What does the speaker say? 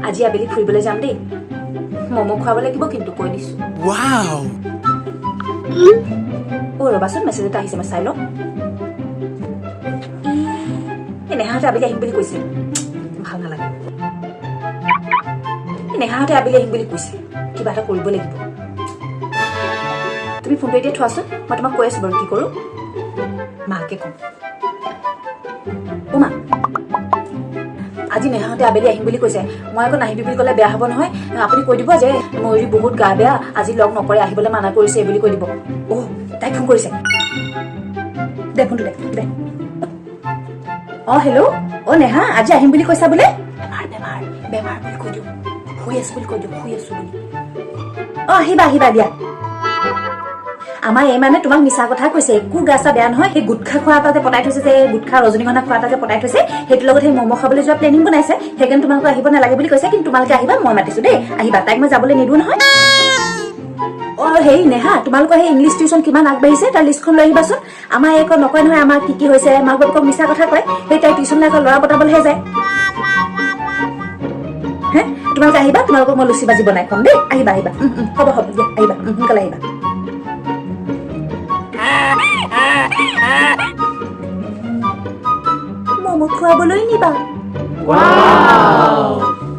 আজি আবেলি ফুৰিবলৈ যাম দেই মম' খুৱাব লাগিব কিন্তু কৈ দিছো Wow! ৰবাচোন মেছেজ এটা আহিছে মই চাই লওঁ নেহাহঁতে আবেলি আহিম বুলি কৈছে ভাল নালাগে নেহাহঁতে আবেলি আহিম বুলি কৈছে কিবা এটা কৰিব লাগিব তুমি ফোনটো এতিয়া থোৱাচোন মই তোমাক কৈ আছো বাৰু কি কৰোঁ মাকে কম মা আজি নেহাহঁতে আবেলি আহিম বুলি কৈছে মই আকৌ নাহিবি বুলি ক'লে বেয়া হ'ব নহয় আপুনি কৈ দিব যে ময়ূৰী বহুত গা বেয়া আজি লগ নকৰে আহিবলৈ মানা কৰিছে বুলি কৈ দিব তাইক ফোন কৰিছে দে ফোনটো দে হেল্ল' নেহা আজি আহিম বুলি কৈছা বোলে বেমাৰ বুলি কৈ দিওঁ শুই আছো বুলি কৈ দিওঁ শুই আছো বুলি আহিবা দিয়া আমাৰ এই মানে তোমাক মিছা কথা কৈছে একো গা চা বেয়া নহয় সেই গুটখা খোৱা এটা যে পতাই থৈছে যে গুটখা ৰজনীগন্ধা খোৱা এটা যে পতাই থৈছে সেইটোৰ লগত সেই ম'ম' খাবলৈ যোৱা প্লেনিং বনাইছে সেইকাৰণে তোমালোকে আহিব নালাগে বুলি কৈছে কিন্তু তোমালোকে আহিবা মই মাতিছো দেই আহিবা তাইক মই যাবলৈ নিদিওঁ নহয় হেৰি নেহা তোমালোকৰ সেই ইংলিছ টিউচন কিমান আগবাঢ়িছে তাৰ লিষ্টখন লৈ আহিবাচোন আমাৰ একো নকয় নহয় আমাৰ কি হৈছে মাক বাপেকক মিছা কথা কয় সেই তাই টিউচনলৈ আকৌ ল'ৰা পতাবলৈহে যায় হে তোমালোকে আহিবা তোমালোকক মই লুচি ভাজি বনাই খুৱাম দেই আহিবা হ'ব দিয়া আহিবা সোনকালে আহিবা মম' খুৱাবলৈ নিবা